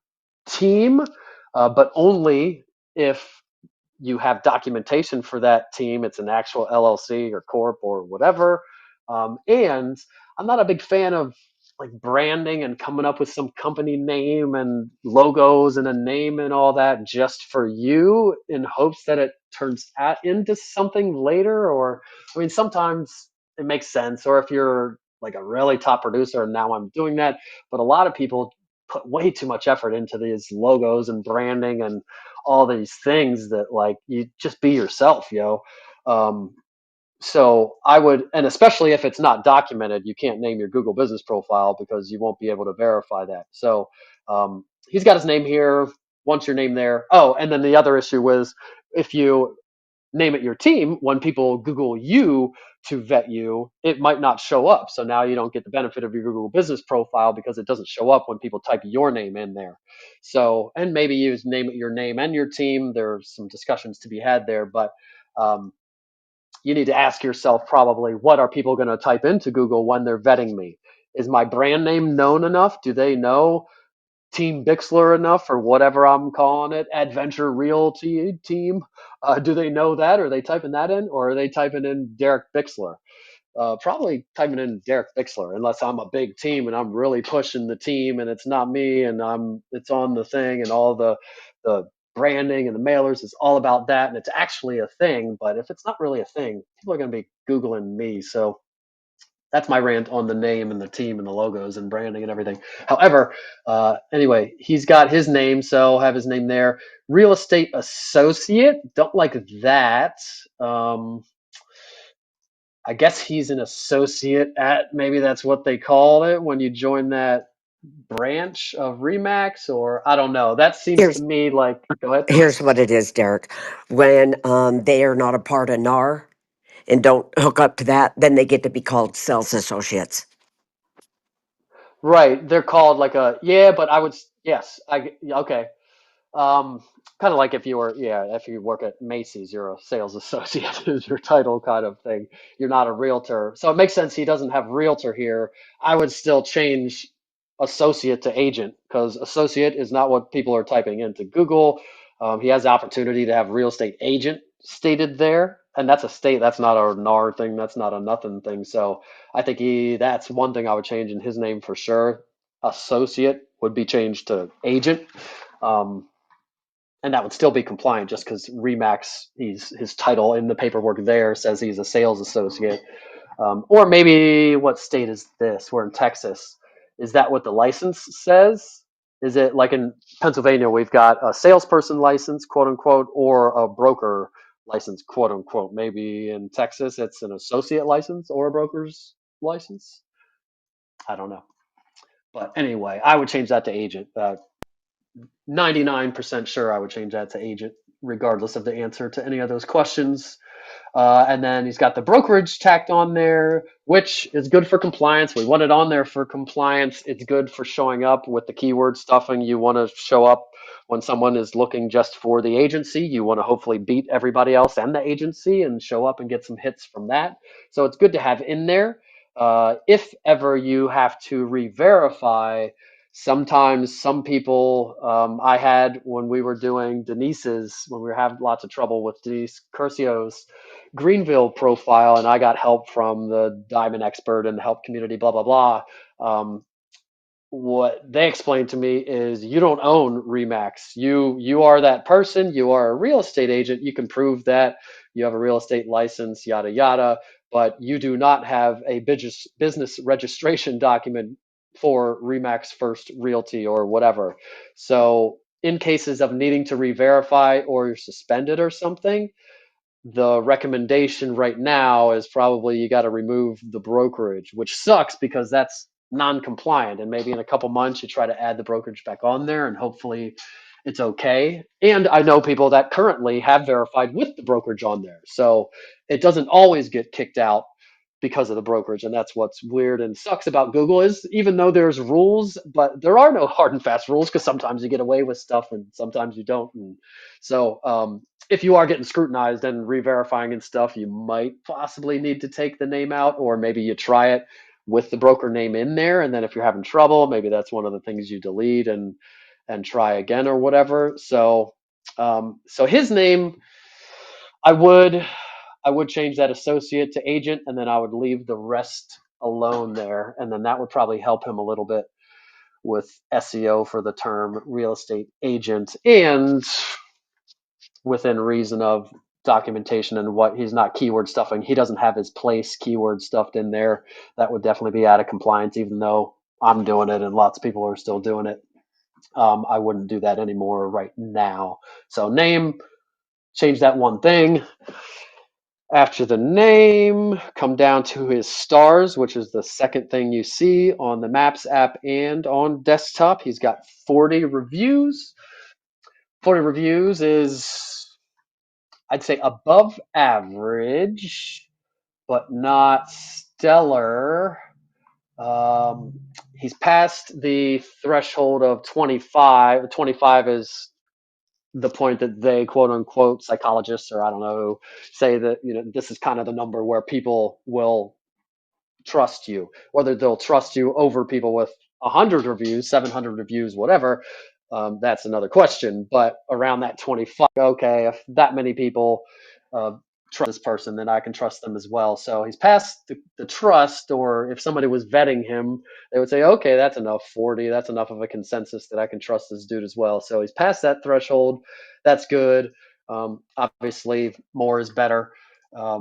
team, but only if you have documentation for that team. It's an actual LLC or corp or whatever. And I'm not a big fan of like branding and coming up with some company name and logos and a name and all that just for you in hopes that it turns into something later. Or, I mean, sometimes it makes sense. Or if you're like a really top producer and now I'm doing that, but a lot of people put way too much effort into these logos and branding and all these things that like you just be yourself, yo. So I would, and especially if it's not documented, you can't name your Google business profile because you won't be able to verify that. So he's got his name here. Once your name there. Oh, and then the other issue was if you name it your team, when people Google you to vet you, it might not show up. So now you don't get the benefit of your Google business profile because it doesn't show up when people type your name in there. So, and maybe you name it your name and your team. There's some discussions to be had there, but um, you need to ask yourself probably what are people going to type into Google when they're vetting me? Is my brand name known enough? Do they know Team Bixler enough or whatever I'm calling it, Adventure Realty Team? Do they know that? Are they typing that in, or are they typing in Derek Bixler? Probably typing in Derek Bixler, unless I'm a big team and I'm really pushing the team and it's not me and it's on the thing and all the branding and the mailers is all about that and it's actually a thing. But if it's not really a thing, people are going to be Googling me. So that's my rant on the name and the team and the logos and branding and everything. However, anyway, he's got his name, so have his name there. Real estate associate, don't like that. I guess he's an associate at, maybe that's what they call it when you join that branch of Remax, or I don't know. That seems to Here's me like, go ahead. here's what it is, Derek. When they are not a part of NAR and don't hook up to that, then they get to be called sales associates. Right, they're called like a, yeah, but I would, yes, okay. Um, Kind of like if you were, yeah, if you work at Macy's, you're a sales associate is your title kind of thing. You're not a realtor. So it makes sense he doesn't have realtor here. I would still change associate to agent because associate is not what people are typing into Google. He has the opportunity to have real estate agent stated there. And that's a state, that's not a NAR thing. That's not a nothing thing. So I think that's one thing I would change in his name for sure. Associate would be changed to agent. Um, and that would still be compliant just because Remax, his title in the paperwork there says he's a sales associate. Or maybe what state is this? We're in Texas. Is that what the license says? Is it like in Pennsylvania, we've got a salesperson license, quote unquote, or a broker license, quote unquote. Maybe in Texas, it's an associate license or a broker's license. I don't know. But anyway, I would change that to agent. 99% sure I would change that to agent, regardless of the answer to any of those questions. And then he's got the brokerage tacked on there, which is good for compliance. We want it on there for compliance. It's good for showing up with the keyword stuffing. You want to show up when someone is looking just for the agency. You want to hopefully beat everybody else and the agency and show up and get some hits from that. So it's good to have in there. If ever you have to re-verify, sometimes some people, I had when we were doing Denise's, when we were having lots of trouble with Denise Curcio's Greenville profile, and I got help from the Diamond Expert and the help community, blah, blah, blah. What they explained to me is you don't own Remax. You are that person. You are a real estate agent. You can prove that you have a real estate license, yada, yada, but you do not have a business registration document for Remax First Realty or whatever. So in cases of needing to re-verify or you're suspended or something, the recommendation right now is probably you got to remove the brokerage, which sucks because that's non-compliant. And maybe in a couple months you try to add the brokerage back on there, and hopefully it's okay. And I know people that currently have verified with the brokerage on there, so it doesn't always get kicked out because of the brokerage. And that's what's weird and sucks about Google is even though there's rules, but there are no hard and fast rules because sometimes you get away with stuff and sometimes you don't. And so if you are getting scrutinized and re-verifying and stuff, you might possibly need to take the name out, or maybe you try it with the broker name in there, and then if you're having trouble, maybe that's one of the things you delete and try again or whatever. So so his name, I would I would change that associate to agent, and then I would leave the rest alone there, and then that would probably help him a little bit with SEO for the term real estate agent, and within reason of documentation and what he's not keyword stuffing. He doesn't have his place keyword stuffed in there. That would definitely be out of compliance, even though I'm doing it and lots of people are still doing it. I wouldn't do that anymore right now. So name, change that one thing. After the name, come down to his stars, which is the second thing you see on the Maps app and on desktop. He's got 40 reviews. 40 reviews is, I'd say, above average, but not stellar. He's passed the threshold of 25. 25 is the point that they, quote unquote, psychologists, or I don't know, say that, this is kind of the number where people will trust you, whether they'll trust you over people with 100 reviews, 700 reviews, whatever. That's another question. But around that 25, okay, if that many people uh, trust this person, then I can trust them as well. So he's passed the trust, or if somebody was vetting him, they would say, okay, that's enough, 40, that's enough of a consensus that I can trust this dude as well. So he's passed that threshold. That's good. Obviously, more is better.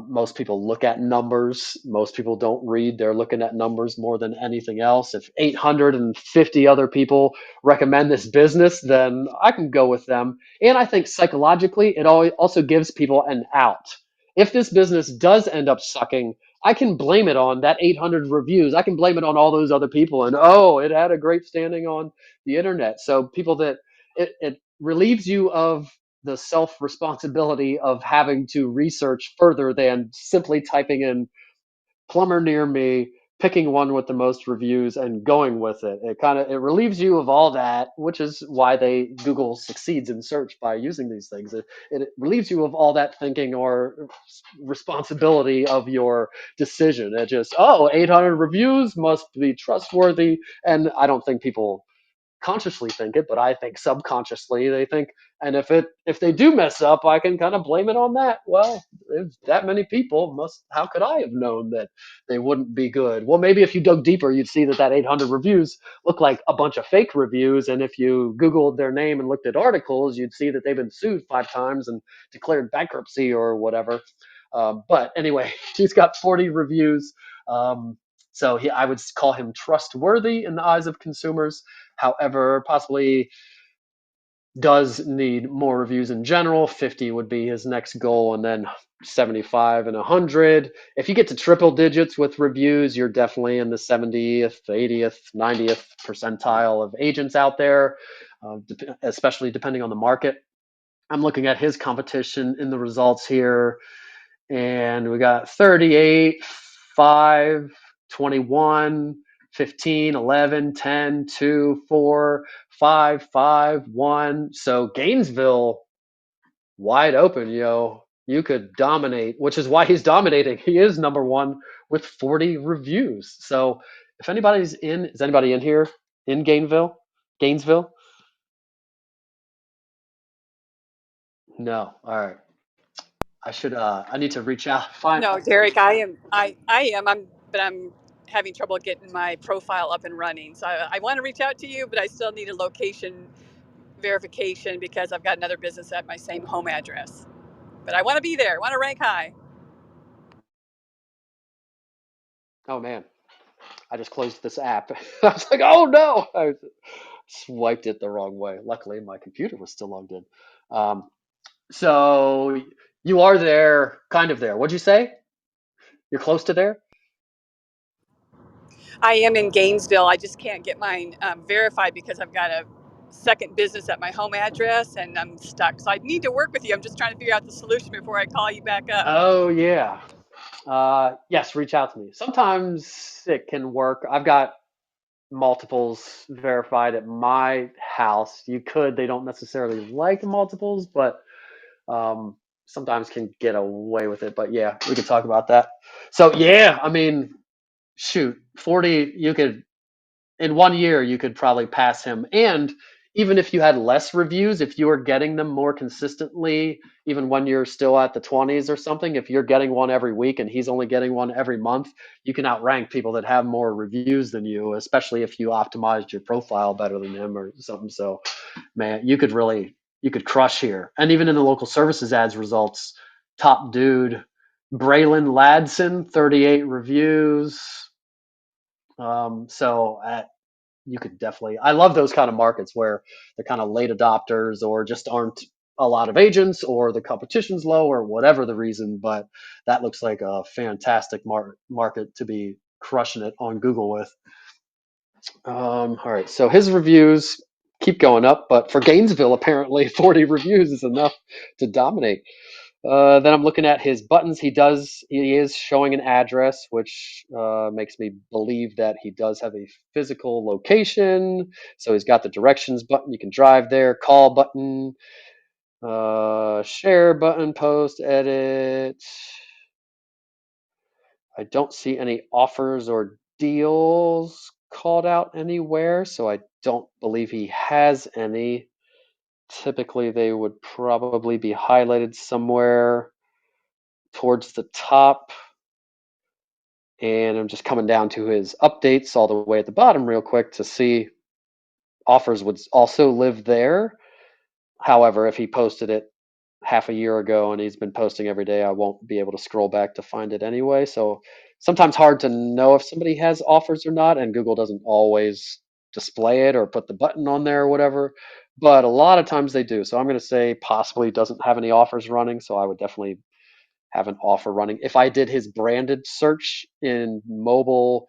Most people look at numbers. Most people don't read. They're looking at numbers more than anything else. If 850 other people recommend this business, then I can go with them. And I think psychologically, it also gives people an out. If this business does end up sucking, I can blame it on that 800 reviews. I can blame it on all those other people. And oh, it had a great standing on the internet. So people that it relieves you of the self responsibility of having to research further than simply typing in plumber near me, picking one with the most reviews and going with it. It relieves you of all that, which is why Google succeeds in search by using these things. It relieves you of all that thinking or responsibility of your decision. It just, oh, 800 reviews must be trustworthy. And I don't think people consciously think it, but I think subconsciously they think, and if they do mess up, I can kind of blame it on that. Well, if that many people must, how could I have known that they wouldn't be good? Well, maybe if you dug deeper, you'd see that 800 reviews look like a bunch of fake reviews, and if you Googled their name and looked at articles, you'd see that they've been sued 5 times and declared bankruptcy or whatever. But anyway, he's got 40 reviews. So I would call him trustworthy in the eyes of consumers. However, possibly does need more reviews in general. 50 would be his next goal, and then 75 and 100. If you get to triple digits with reviews, you're definitely in the 70th, 80th, 90th percentile of agents out there, especially depending on the market. I'm looking at his competition in the results here, and we got 38, 5, 21, 15, 11, 10, 2, 4, 5, 5, 1. So Gainesville wide open, yo. You could dominate, which is why he's dominating. He is number one with 40 reviews. So if anybody's in, is anybody in here in Gainesville? Gainesville? No. All right. I need to reach out. Find, No, Derek, but I'm having trouble getting my profile up and running. So I want to reach out to you, but I still need a location verification because I've got another business at my same home address. But I want to be there. I want to rank high. oh man. I just closed this app. I was like, oh no, I swiped it the wrong way. Luckily, my computer was still logged in. Um, so you are there, kind of there. What'd you say? You're close to there? I am in Gainesville. I just can't get mine verified because I've got a second business at my home address and I'm stuck. So I need to work with you. I'm just trying to figure out the solution before I call you back up. Oh yeah. Yes, reach out to me. Sometimes it can work. I've got multiples verified at my house. You could, they don't necessarily like multiples, but um, sometimes can get away with it. But yeah, we could talk about that. So yeah, I mean, shoot, 40, you could in 1 year you could probably pass him. And even if you had less reviews, if you were getting them more consistently, even when you're still at the 20s or something, if you're getting one every week and he's only getting one every month, you can outrank people that have more reviews than you, especially if you optimized your profile better than him or something. So man, you could crush here. And even in the local services ads results, top dude Braylon Ladson, 38 reviews. So you could definitely, I love those kind of markets where they're kind of late adopters or just aren't a lot of agents or the competition's low or whatever the reason. But that looks like a fantastic market to be crushing it on Google with. All right, so his reviews keep going up, but for Gainesville, apparently 40 reviews is enough to dominate. Then I'm looking at his buttons. He is showing an address, which makes me believe that he does have a physical location. So he's got the directions button. You can drive there, call button, share button, post, edit. I don't see any offers or deals called out anywhere, so I don't believe he has any. Typically, they would probably be highlighted somewhere towards the top. And I'm just coming down to his updates all the way at the bottom real quick to see offers would also live there. However, if he posted it half a year ago and he's been posting every day, I won't be able to scroll back to find it anyway. So sometimes hard to know if somebody has offers or not, and Google doesn't always display it or put the button on there or whatever. But a lot of times they do. So I'm going to say possibly doesn't have any offers running. So I would definitely have an offer running. If I did his branded search in mobile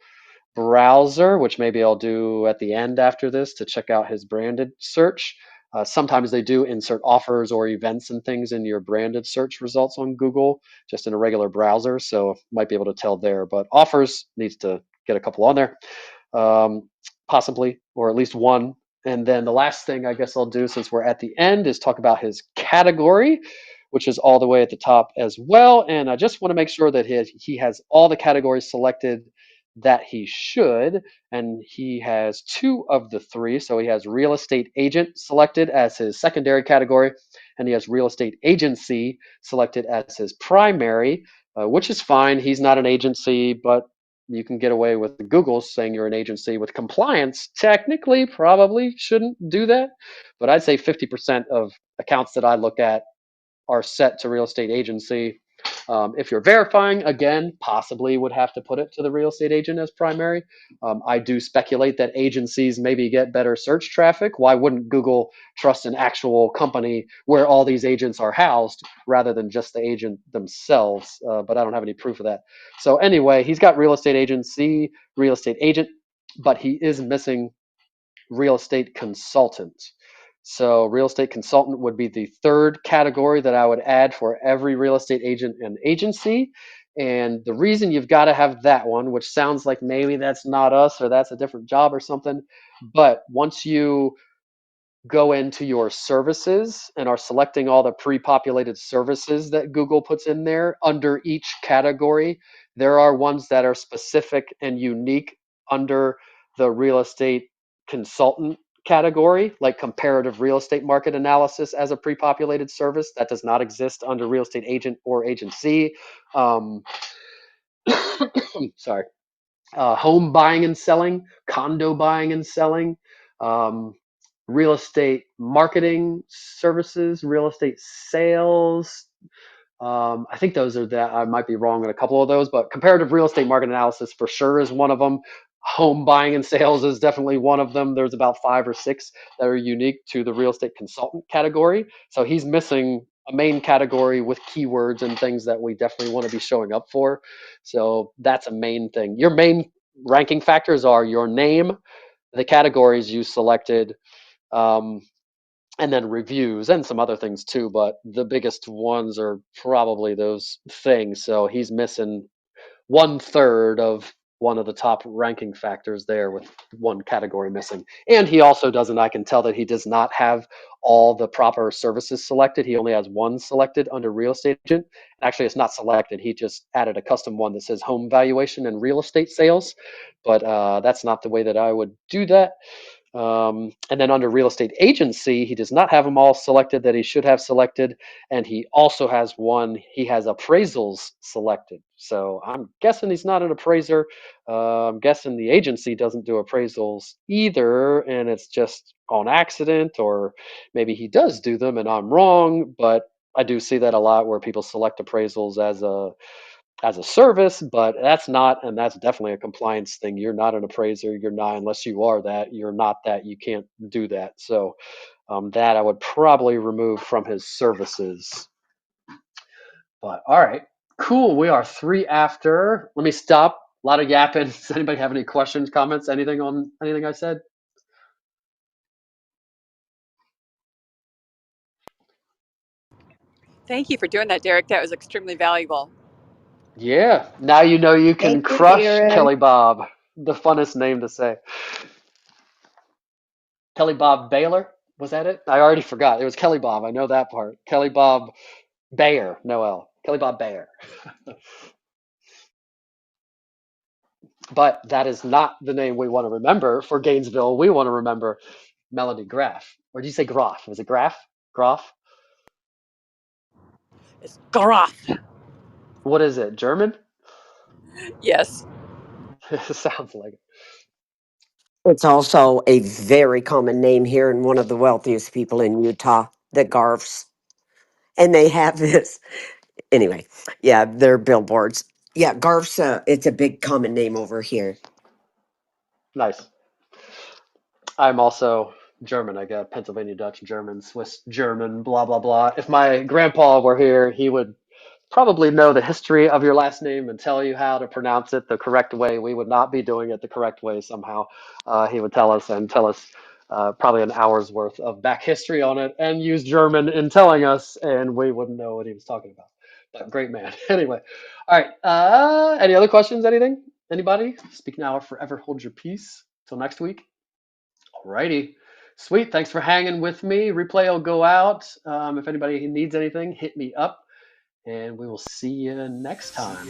browser, which maybe I'll do at the end after this to check out his branded search. Sometimes they do insert offers or events and things in your branded search results on Google, just in a regular browser. So might be able to tell there. But offers needs to get a couple on there, possibly, or at least one. And then the last thing I guess I'll do since we're at the end is talk about his category, which is all the way at the top as well. And I just want to make sure that he has all the categories selected that he should, and he has two of the three. So he has real estate agent selected as his secondary category, and he has real estate agency selected as his primary, which is fine. He's not an agency, but you can get away with Google saying you're an agency with compliance. Technically, probably shouldn't do that, but I'd say 50% of accounts that I look at are set to real estate agency. If you're verifying, again, possibly would have to put it to the real estate agent as primary. I do speculate that agencies maybe get better search traffic. Why wouldn't Google trust an actual company where all these agents are housed rather than just the agent themselves? But I don't have any proof of that. So anyway, he's got real estate agency, real estate agent, but he is missing real estate consultant. So, real estate consultant would be the third category that I would add for every real estate agent and agency. And the reason you've got to have that one, which sounds like maybe that's not us or that's a different job or something, but once you go into your services and are selecting all the pre-populated services that Google puts in there under each category, there are ones that are specific and unique under the real estate consultant category, like comparative real estate market analysis as a pre-populated service that does not exist under real estate agent or agency. Um, sorry, home buying and selling, condo buying and selling, um, real estate marketing services, real estate sales. I think those are that. I might be wrong on a couple of those, but comparative real estate market analysis for sure is one of them. Home buying and sales is definitely one of them. There's about five or six that are unique to the real estate consultant category. So he's missing a main category with keywords and things that we definitely want to be showing up for. So that's a main thing. Your main ranking factors are your name, the categories you selected, um, and then reviews and some other things too. But the biggest ones are probably those things. So he's missing one third of one of the top ranking factors there with one category missing. And he also doesn't, I can tell that he does not have all the proper services selected. He only has one selected under real estate agent. Actually, it's not selected. He just added a custom one that says home valuation and real estate sales. But that's not the way that I would do that. And then under real estate agency, he does not have them all selected that he should have selected. And he also has one, he has appraisals selected. So I'm guessing he's not an appraiser. I'm guessing the agency doesn't do appraisals either. And it's just on accident, or maybe he does do them and I'm wrong. But I do see that a lot where people select appraisals as a service, but that's not, and that's definitely a compliance thing. You're not an appraiser. You're not, unless you are that, you're not that. You can't do that. So that I would probably remove from his services. But all right, cool. We are three after. Let me stop. A lot of yapping. Does anybody have any questions, comments, anything on anything I said? Thank you for doing that, Derek. That was extremely valuable. Yeah. Now you know you can Thank you, crush Darren. Kelly Bob. The funnest name to say. Kelly Bob Baylor. Was that it? I already forgot. It was Kelly Bob. I know that part. Kelly Bob Bayer, Noel. Kelly Bob Bayer. But that is not the name we want to remember for Gainesville. We want to remember Melanie Graff. Or did you say Groff? Was it Graff? Groff? It's Groff. What is it? German? Yes. It sounds like it. It's also a very common name here and one of the wealthiest people in Utah, the Garfs. And they have this, anyway, yeah, they're billboards. Yeah, Garf's, it's a big common name over here. Nice. I'm also German. I got Pennsylvania Dutch, German, Swiss German, blah, blah, blah. If my grandpa were here, he would probably know the history of your last name and tell you how to pronounce it the correct way. We would not be doing it the correct way somehow. He would tell us and tell us probably an hour's worth of back history on it and use German in telling us, and we wouldn't know what he was talking about. But great man. Anyway, all right. Any other questions? Anything? Anybody? Speak now or forever hold your peace. Till next week. Alrighty. Sweet. Thanks for hanging with me. Replay will go out. If anybody needs anything, hit me up and we will see you next time.